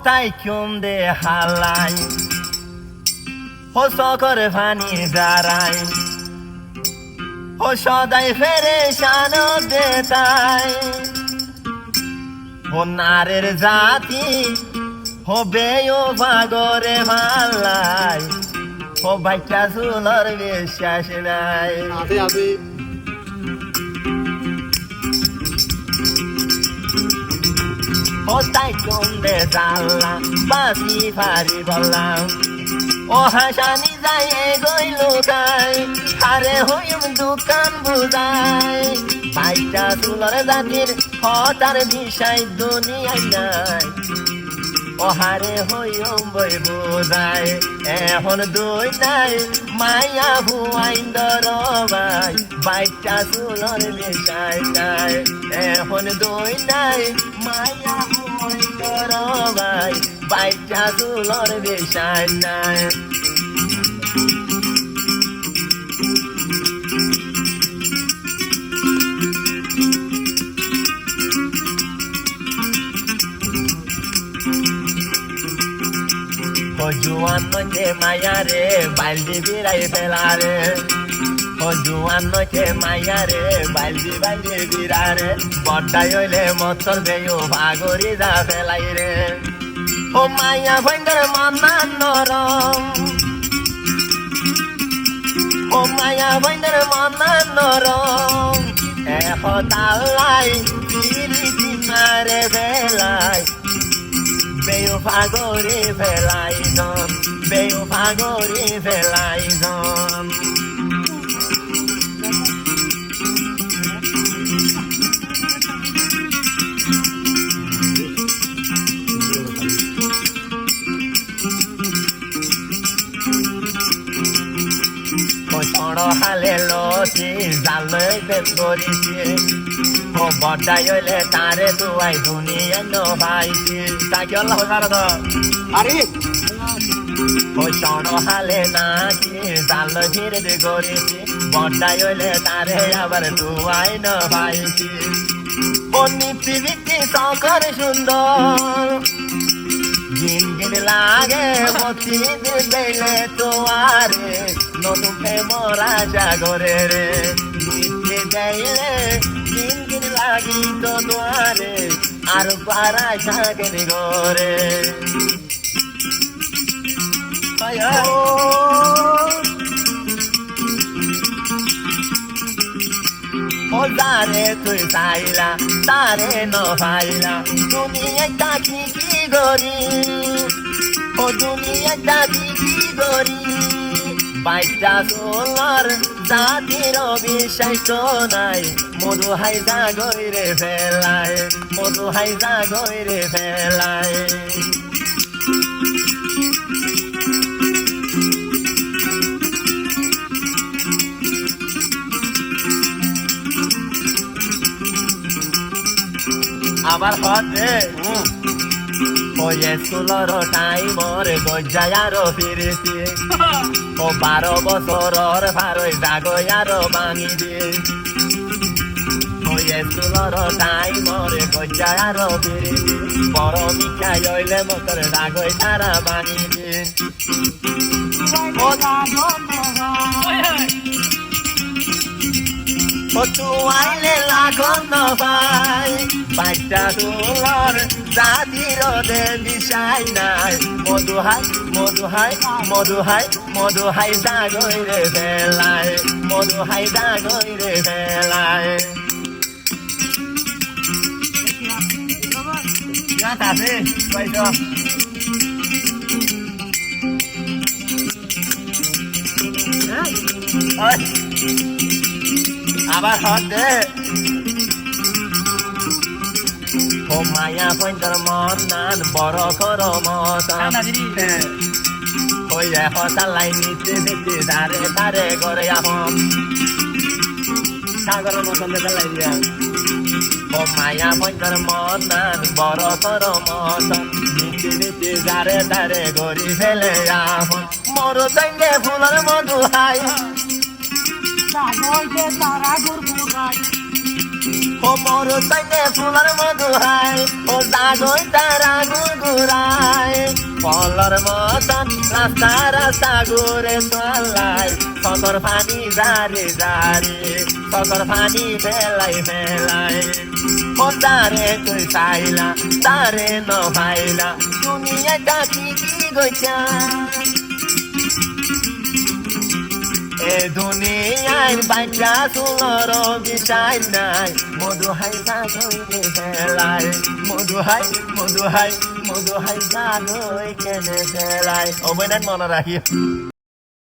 তাই কুন্দে হালাই ও সকরে ফানি দাঁড়াই ও সদাই ফেরে শানো দেতাই ও নারের জাতি হবে ও ভাগরে ভালাই ও বাইটা চুলর বিশ্বাস নাই ও তাই কুন্দে জানলা বাসি ফারি বললাম ও হাসানি যাই এগোই লুকাই আরে হইম দোকান বুঝাই বাইটা চুলর জাতির হতার বিষয় দুনিয়ায় নাই ও হারে হইম বই বুঝাই এখন দুই নাই মায়া ভুয়াই দরবাই বাইটা চুলর বিষয় নাই এখন দুই নাই মায়া ভুয়াই দরবাই বাইটা চুলর বিষয় নাই ও জুয়ান নকে মায়া রে বালদি বিরাই ফেলা রে ও জুয়ান নকে মায়া রে বালদি বালদি বিরা রে বড্ডাই হইলে মতর বেয়ো ভাগরি যা ফেলাই রে ও মায়া ভৈন্দর মনা নরম ও মায়া ভৈন্দর মনা নরম তালাই তিরি দিনারে বেলাই বেয়ো ভাগরি ফেলাই জন বেয়ো ভাগরি ফেলাই জন হালে লতি জালই বেশ করিছে ও বড্ডাই হইলে তারে দুয়াই দুনিয়া নভাইছে তাকে আল্লাহ জানো তো আরে ও চড় হালে নাকি জাল ধীরে করিছে বড্ডাই হইলে তারে আবার দুয়াই নভাইছে ও নীতি বিক্রি সকর সুন্দর দিন দিন লাগে মতি দিলে তোয়ারে নতুন মরা জাগরে রে নিতে যাইলে দিন দিন লাগি তো তোয়ারে আর পারা সাগের ঘরে ও তারে তুই চাইলা তারে নভাইলা দুনিয়াটা কি কি গরি ও দুনিয়াটা কি কি গরি বাইটা চুলর জাতির বিশ্বাস নাই মধু হাই জাগরে ফেলাই মধু হাই জাগরে ফেলাই আবার হতে ওই স্কুলর টাইমর গজায়ার ফিরেছে ও 12 বছরর ভারই জাগয়ার ভাঙি দিয়ে ওই স্কুলর টাইমর গজায়ার ফিরেছে বড় মিঠাই হইলে মতর জাগই তারা ভাঙি দিয়ে ও তুয়াইলে লাগন নভাই বাইটা চুলর জাতির দে বিষয় নাই মধু হাই মধু হাই মধু হাই মধু হাই জাগরে ফেলাই মধু হাই জাগরে ফেলাই আছে পাইছ আবার হতে ও মায়া পয়ন্তর মন নান বড় কর মতন ওই হতালাই নিতে নিতে ধারে ধারে করে এখন সাগর মতন দেখালাই দিয়া ও মায়া পয়ন্তর মন নান বড় কর মতন নিতে নিতে ধারে ধারে গড়ি ফেলে এখন মরো চাইলে ফুলের মধু হাই তারা গুরু গাই ও মরো চাইলে ফুলের মধু হাই ও জাগই তারা গুরু আল্লাহর মতন রাস্তা রাস্তা ঘুরে চলাই সকর পানি জারে জারে সকর পানি ফেলাই ফেলাই ও তারে তুই চাইলা তারে ন পাইলা দুনিয়াটা কি গইছা এ দুনিয়ার বাচ্চা সুলর বিষয় নাই মধু হাই জাগই ফেলাই মধু হাই মধু হাই মধু হাই জাগই কেনে ফেলাই অবদান মনে রাখি